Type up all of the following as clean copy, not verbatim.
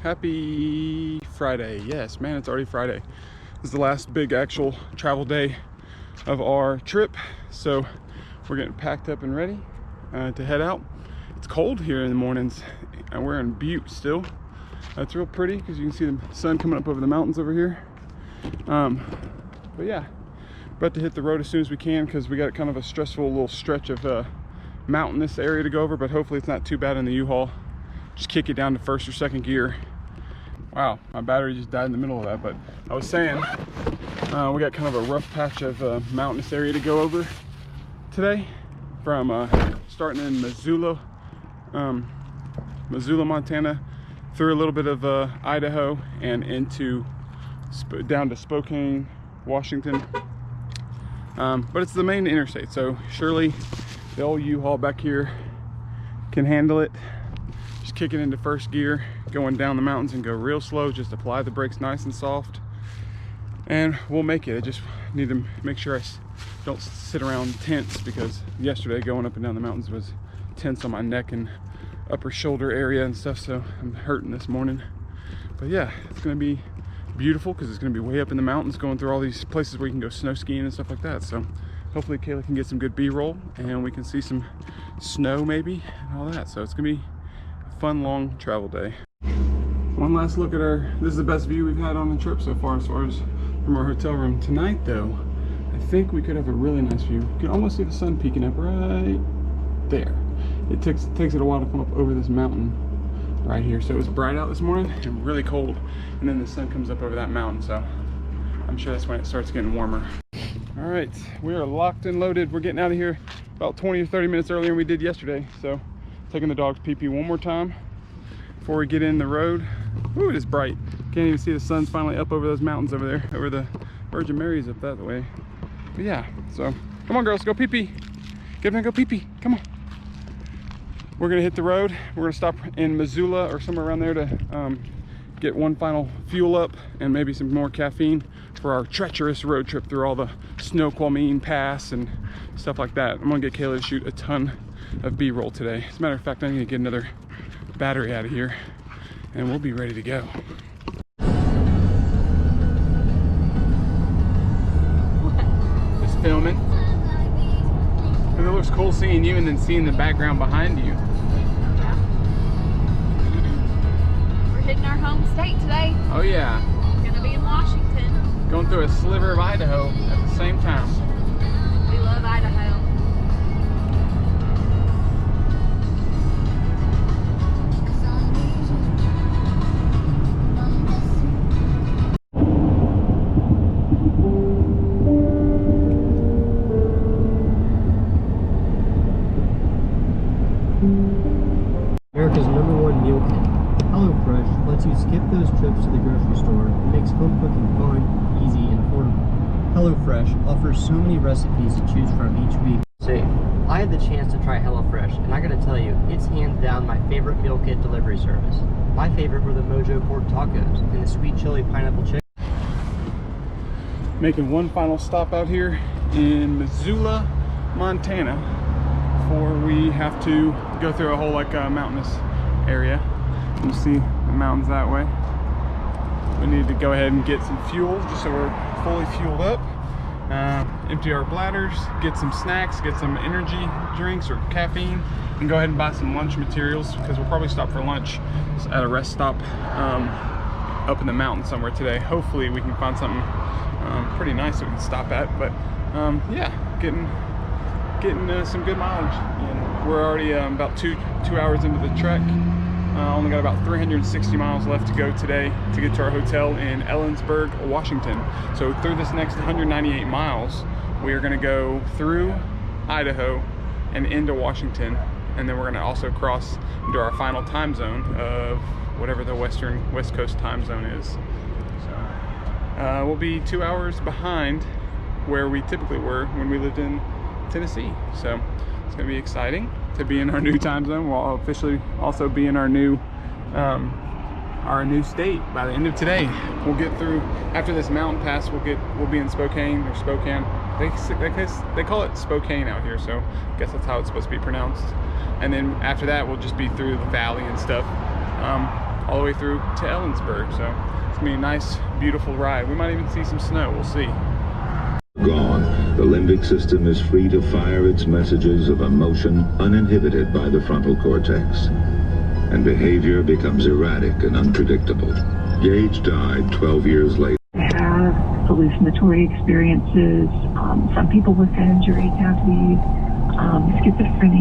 Happy Friday. Yes, man, it's already Friday. This is the last big actual travel day of our trip. So we're getting packed up and ready to head out. It's cold here in the mornings and we're in Butte still. It's real pretty because you can see the sun coming up over the mountains over here. But yeah, about to hit the road as soon as we can because we got kind of a stressful little stretch of mountainous area to go over, but hopefully it's not too bad in the U-Haul. Just kick it down to first or second gear. Wow, my battery just died in the middle of that, but I was saying we got kind of a rough patch of mountainous area to go over today, from starting in Missoula, Montana, through a little bit of Idaho and into down to Spokane, Washington. But it's the main interstate, so surely the old U-Haul back here can handle it. Just kick it into first gear, going down the mountains and go real slow. Just apply the brakes nice and soft, and we'll make it. I just need to make sure I don't sit around tense, because yesterday going up and down the mountains was tense on my neck and upper shoulder area and stuff, so I'm hurting this morning. But yeah, it's gonna be beautiful because it's gonna be way up in the mountains, going through all these places where you can go snow skiing and stuff like that. So hopefully Kayla can get some good B-roll and we can see some snow maybe and all that. So it's gonna be a fun long travel day. One last look at this is the best view we've had on the trip so far as from our hotel room. Tonight though, I think we could have a really nice view. You can almost see the sun peeking up right there. It takes it a while to come up over this mountain right here. So it was bright out this morning and really cold, and then the sun comes up over that mountain, so I'm sure that's when it starts getting warmer. All right, we are locked and loaded. We're getting out of here about 20 or 30 minutes earlier than we did yesterday. So taking the dog's pee-pee one more time before we get in the road. Ooh, it is bright. Can't even see the sun's finally up over those mountains over there, over the Virgin Mary's up that way. But yeah, so come on girls, go pee-pee. Get up and go pee-pee, come on. We're gonna hit the road. We're gonna stop in Missoula or somewhere around there to get one final fuel up and maybe some more caffeine for our treacherous road trip through all the Snoqualmie Pass and stuff like that. I'm gonna get Kayla to shoot a ton of B-roll today. As a matter of fact, I'm gonna get another battery out of here and we'll be ready to go. Just filming. And it looks cool seeing you and then seeing the background behind you. Yeah. We're hitting our home state today. Oh yeah. Gonna be in Washington. Going through a sliver of Idaho at the same time. We love Idaho. America's #1 meal kit. HelloFresh lets you skip those trips to the grocery store and makes home cooking fun, easy, and affordable. HelloFresh offers so many recipes to choose from each week. Say, I had the chance to try HelloFresh, and I gotta tell you, it's hands down my favorite meal kit delivery service. My favorite were the Mojo pork tacos and the sweet chili pineapple chicken. Making one final stop out here in Missoula, Montana, before we have to go through a whole mountainous area. You see the mountains that way. We need to go ahead and get some fuel just so we're fully fueled up. Empty our bladders, get some snacks, get some energy drinks or caffeine, and go ahead and buy some lunch materials because we'll probably stop for lunch at a rest stop up in the mountains somewhere today. Hopefully we can find something pretty nice that we can stop at. But yeah, getting some good mileage. And we're already about two hours into the trek. Only got about 360 miles left to go today to get to our hotel in Ellensburg, Washington. So through this next 198 miles, we are gonna go through Idaho and into Washington. And then we're gonna also cross into our final time zone of whatever the West Coast time zone is. So we'll be 2 hours behind where we typically were when we lived in Tennessee. So it's gonna be exciting to be in our new time zone. We'll officially also be in our new state by the end of today. We'll get through after this mountain pass. We'll be in Spokane or Spokane. They call it Spokane out here, so I guess that's how it's supposed to be pronounced. And then after that, we'll just be through the valley and stuff. all the way through to Ellensburg. So it's gonna be a nice, beautiful ride. We might even see some snow, we'll see. Gone, the limbic system is free to fire its messages of emotion uninhibited by the frontal cortex, and behavior becomes erratic and unpredictable. Gage died 12 years later. Have hallucinatory experiences. Some people with head injuries have these. Schizophrenia.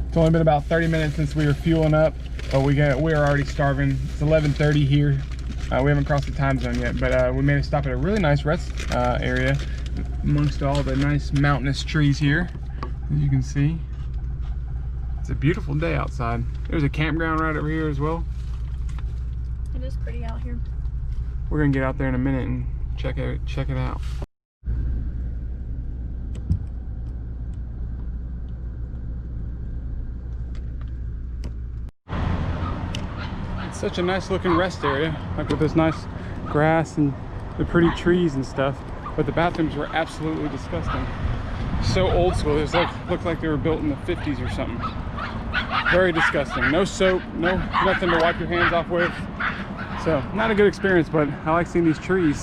It's only been about 30 minutes since we were fueling up, but we are already starving. It's 11:30 here. We haven't crossed the time zone yet, but we made a stop at a really nice rest area amongst all the nice mountainous trees here, as you can see. It's a beautiful day outside. There's a campground right over here as well. It is pretty out here. We're gonna get out there in a minute and check it out. It's such a nice looking rest area, like with this nice grass and the pretty trees and stuff. But the bathrooms were absolutely disgusting. So old school. It looked like they were built in the 50s or something. Very disgusting. No soap, nothing to wipe your hands off with. So not a good experience, but I like seeing these trees.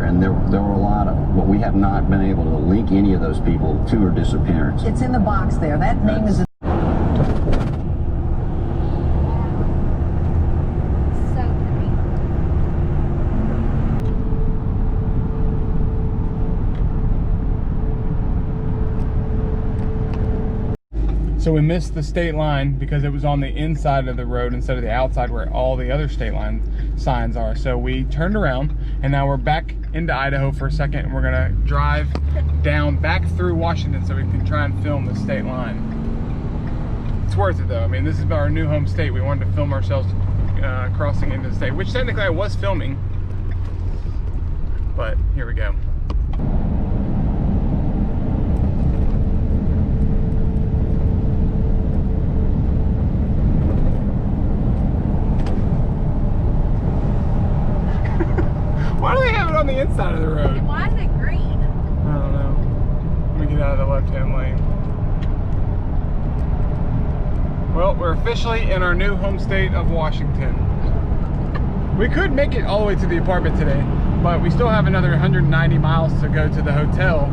And there were a lot of, but we have not been able to link any of those people to her disappearance. It's in the box there. That name is. So pretty. So we missed the state line because it was on the inside of the road instead of the outside where all the other state line signs are. So we turned around and now we're back into Idaho for a second, and we're gonna drive down back through Washington so we can try and film the state line. It's worth it though. I mean, this is our new home state. We wanted to film ourselves crossing into the state, which technically I was filming, but here we go. Why do they have it on the inside of the road? And why is it green? I don't know. Let me get out of the left-hand lane. Well, we're officially in our new home state of Washington. We could make it all the way to the apartment today, but we still have another 190 miles to go to the hotel,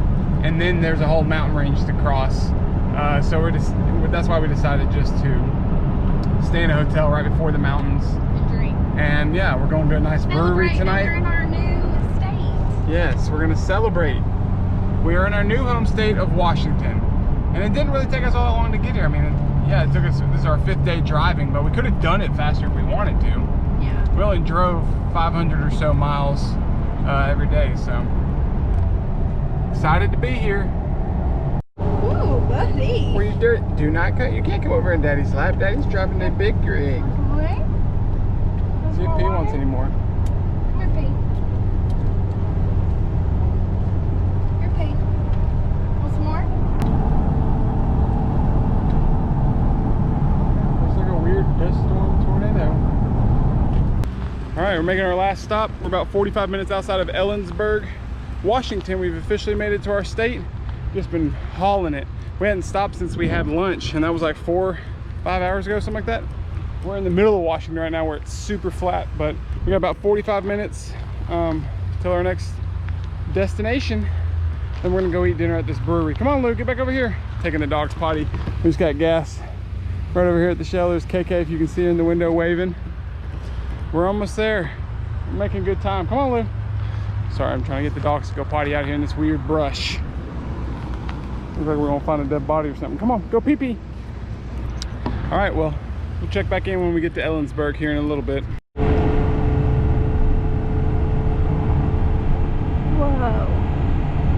and then there's a whole mountain range to cross. So that's why we decided just to stay in a hotel right before the mountains. And yeah, we're going to a nice brewery tonight. We're in our new state. Yes, we're going to celebrate. We are in our new home state of Washington. And it didn't really take us all that long to get here. I mean, yeah, it took us, this is our 5th day driving, but we could have done it faster if we wanted to. Yeah. We only drove 500 or so miles every day, so excited to be here. Ooh, buddy. Where you do not cut. You can't come over in Daddy's lap. Daddy's driving the big rig. What? See if P wants any more. Come here, P. Here, P. Want some more? Looks like a weird dust storm tornado. All right, we're making our last stop. We're about 45 minutes outside of Ellensburg, Washington. We've officially made it to our state. Just been hauling it. We hadn't stopped since we had lunch, and that was like 4-5 hours ago, something like that. We're in the middle of Washington right now where it's super flat, but we got about 45 minutes till our next destination. Then we're gonna go eat dinner at this brewery. Come on, Luke, get back over here. Taking the dog's potty. We just got gas right over here at the Shell. There's KK, if you can see her in the window waving. We're almost there. We're making good time. Come on, Luke. Sorry, I'm trying to get the dogs to go potty out here in this weird brush. Looks like we're gonna find a dead body or something. Come on, go pee-pee. All right, well, we'll check back in when we get to Ellensburg here in a little bit. Whoa.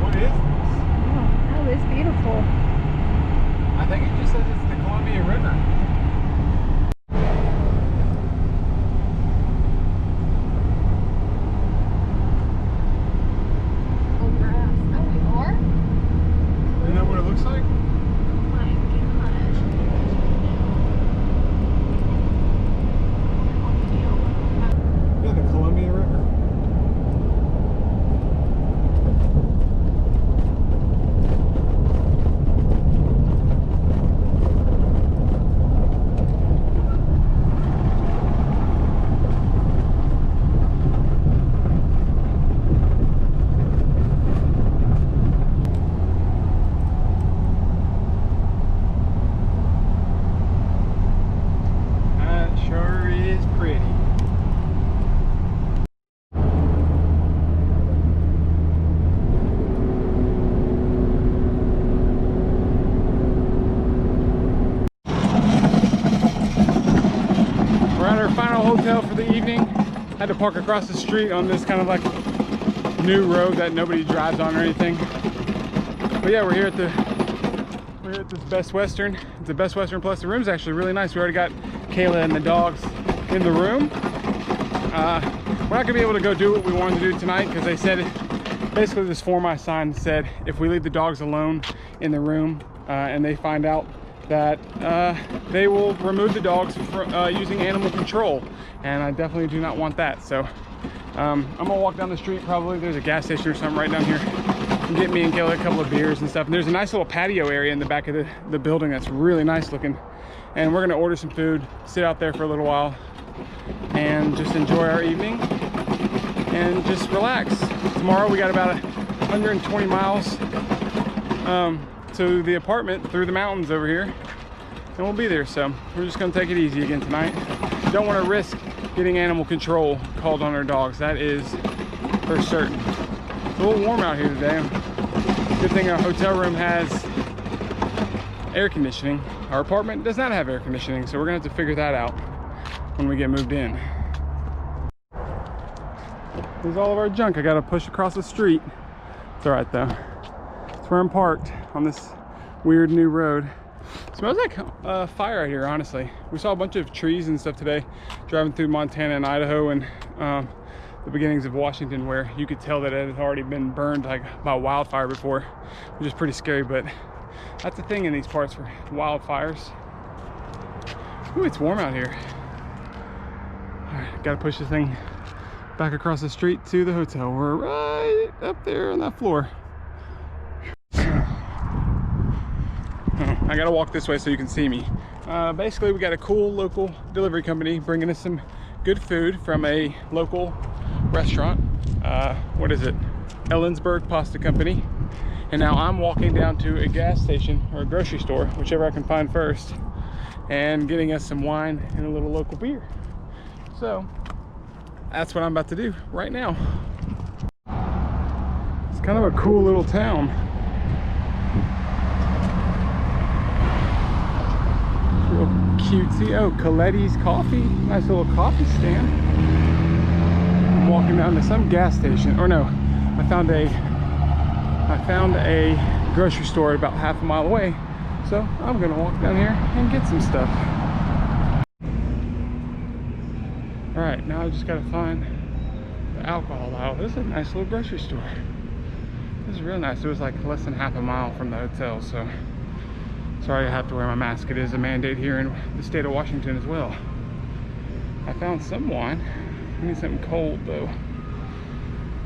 What is this? Oh, it's beautiful. I think it just says it's the Columbia had to park across the street on this kind of like new road that nobody drives on or anything. But yeah, we're here at this Best Western. It's a Best Western Plus. The room's actually really nice. We already got Kayla and the dogs in the room. We're not gonna be able to go do what we wanted to do tonight because they said, basically this For My sign said if we leave the dogs alone in the room and they find out that they will remove the dogs from using animal control, and I definitely do not want that. So I'm gonna walk down the street. Probably there's a gas station or something right down here and get me and Kayla a couple of beers and stuff. And there's a nice little patio area in the back of the building that's really nice looking, and we're gonna order some food, sit out there for a little while and just enjoy our evening and just relax. Tomorrow we got about 120 miles to the apartment through the mountains over here, and we'll be there. So we're just gonna take it easy again tonight. Don't want to risk getting animal control called on our dogs, that is for certain. It's a little warm out here today. Good thing our hotel room has air conditioning. Our apartment does not have air conditioning, so we're gonna have to figure that out when we get moved in. There's all of our junk I gotta push across the street. It's all right though. It's where I'm parked on this weird new road. It smells like fire out here, honestly. We saw a bunch of trees and stuff today driving through Montana and Idaho and the beginnings of Washington, where you could tell that it had already been burned like by wildfire before, which is pretty scary, but that's the thing in these parts for wildfires. Ooh, it's warm out here. All right, gotta push this thing back across the street to the hotel. We're right up there on that floor. I gotta walk this way so you can see me. Basically, we got a cool local delivery company bringing us some good food from a local restaurant. What is it? Ellensburg Pasta Company. And now I'm walking down to a gas station or a grocery store, whichever I can find first, and getting us some wine and a little local beer. So that's what I'm about to do right now. It's kind of a cool little town. Real cutesy. Oh, Coletti's Coffee. Nice little coffee stand. I'm walking down to some gas station. Or no, I found a grocery store about half a mile away. So I'm gonna walk down here and get some stuff. All right, now I just gotta find the alcohol aisle. This is a nice little grocery store. This is real nice. It was like less than half a mile from the hotel, so sorry I have to wear my mask. It is a mandate here in the state of Washington as well. I found some wine. We need something cold though.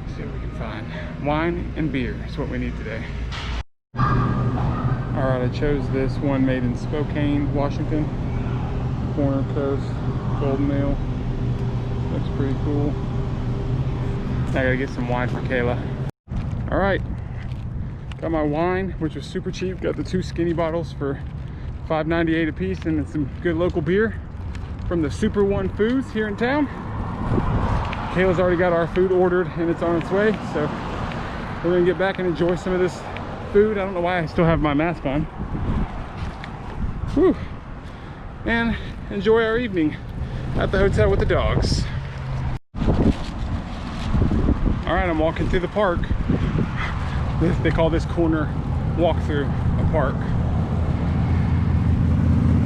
Let's see what we can find. Wine and beer is what we need today. All right, I chose this one made in Spokane, Washington. Corner Coast, Golden Ale. Looks pretty cool. I gotta get some wine for Kayla. All right, got my wine, which was super cheap. Got the 2 skinny bottles for $5.98 a piece, and some good local beer from the Super One Foods here in town. Kayla's already got our food ordered and it's on its way, so we're gonna get back and enjoy some of this food. I don't know why I still have my mask on. Whew. And enjoy our evening at the hotel with the dogs. All right, I'm walking through the park. They call this corner walkthrough a park.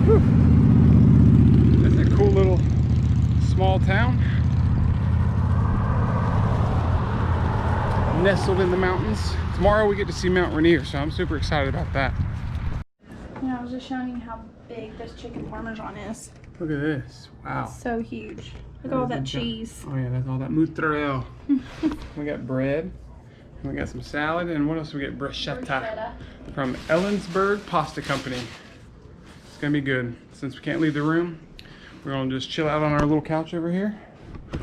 Whew. It's a cool little small town, nestled in the mountains. Tomorrow we get to see Mount Rainier, so I'm super excited about that. Yeah, I was just showing you how big this chicken parmesan is. Look at this. Wow. It's so huge. Look at all that cheese. Oh yeah, that's all that mozzarella. We got bread. We got some salad, and what else we get? Bruschetta from Ellensburg Pasta Company. It's gonna be good. Since we can't leave the room, we're gonna just chill out on our little couch over here.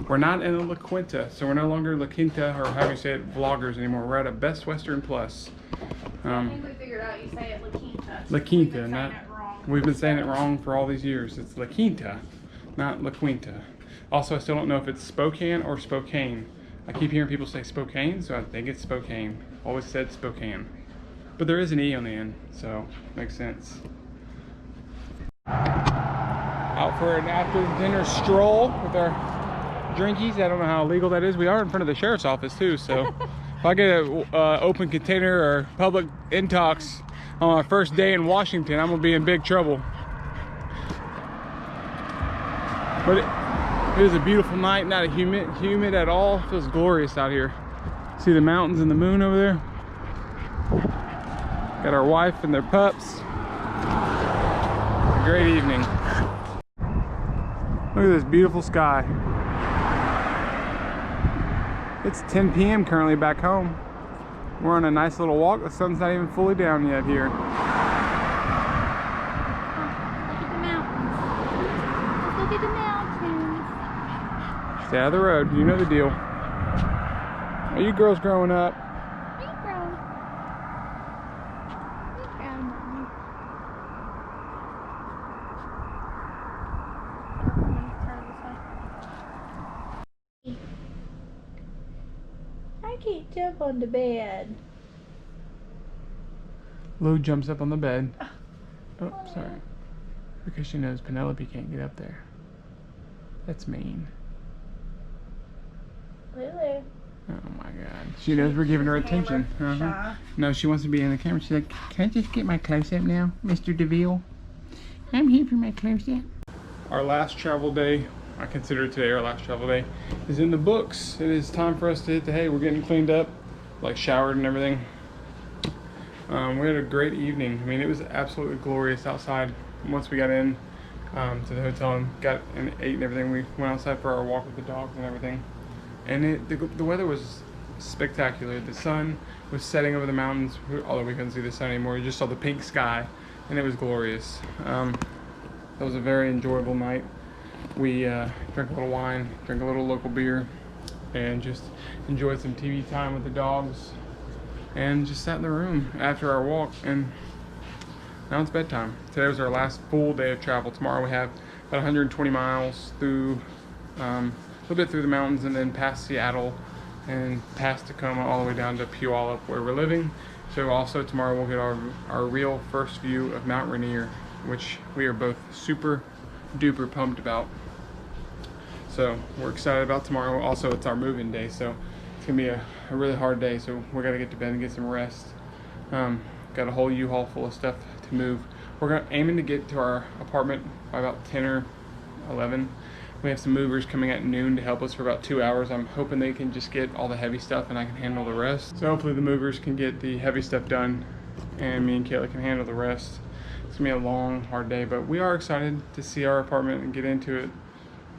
We're not in a La Quinta, so we're no longer La Quinta, or how do you say it, vloggers anymore. We're at a Best Western Plus. I think we figured out you say it La Quinta. La Quinta, not. We've been saying it wrong for all these years. It's La Quinta, not La Quinta. Also, I still don't know if it's Spokane or Spokane. I keep hearing people say Spokane, so I think it's Spokane. Always said Spokane. But there is an E on the end, so makes sense. Out for an after dinner stroll with our drinkies. I don't know how illegal that is. We are in front of the sheriff's office too, so if I get an open container or public intox on my first day in Washington, I'm gonna be in big trouble. But it is a beautiful night, not humid at all. It feels glorious out here. See the mountains and the moon over there. Got our wife and their pups. A great evening. Look at this beautiful sky. It's 10 p.m. currently back home. We're on a nice little walk. The sun's not even fully down yet here. Look at the mountains. Look at the mountains. Stay out of the road. You know the deal. Are you girls growing up? Are you grown? You grown, Mommy. I can't jump on the bed. Lou jumps up on the bed. Oh, sorry. Because she knows Penelope can't get up there. That's mean. Lulu. Oh my God. She knows we're giving her attention. Shy. No, she wants to be in the camera. She's like, can I just get my close-up now, Mr. DeVille? I'm here for my close-up. Our last travel day, I consider today our last travel day, is in the books. It is time for us to hit the hay. We're getting cleaned up, like showered and everything. We had a great evening. I mean, it was absolutely glorious outside. Once we got in to the hotel and got and ate and everything, we went outside for our walk with the dogs and everything. And the weather was spectacular. The sun was setting over the mountains, although we couldn't see the sun anymore. You just saw the pink sky, and it was glorious. That was a very enjoyable night. We drank a little wine, drank a little local beer, and just enjoyed some TV time with the dogs, and just sat in the room after our walk. And now it's bedtime. Today was our last full day of travel. Tomorrow we have about 120 miles through, a little bit through the mountains, and then past Seattle and past Tacoma all the way down to Puyallup where we're living. So also tomorrow we'll get our real first view of Mount Rainier, which we are both super duper pumped about. So we're excited about tomorrow. Also, it's our move-in day, so it's gonna be a really hard day, so we're gonna get to bed and get some rest. Got a whole U-Haul full of stuff to move. We're aiming to get to our apartment by about 10 or 11. We have some movers coming at noon to help us for about 2 hours. I'm hoping they can just get all the heavy stuff and I can handle the rest. So hopefully the movers can get the heavy stuff done and me and Kayla can handle the rest. It's gonna be a long, hard day, but we are excited to see our apartment and get into it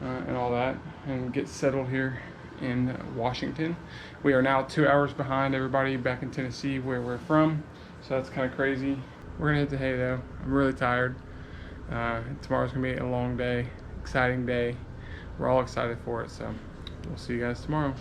and all that, and get settled here in Washington. We are now 2 hours behind everybody back in Tennessee where we're from, so that's kind of crazy. We're gonna hit the hay though. I'm really tired. Tomorrow's gonna be a long day, exciting day. We're all excited for it, so we'll see you guys tomorrow.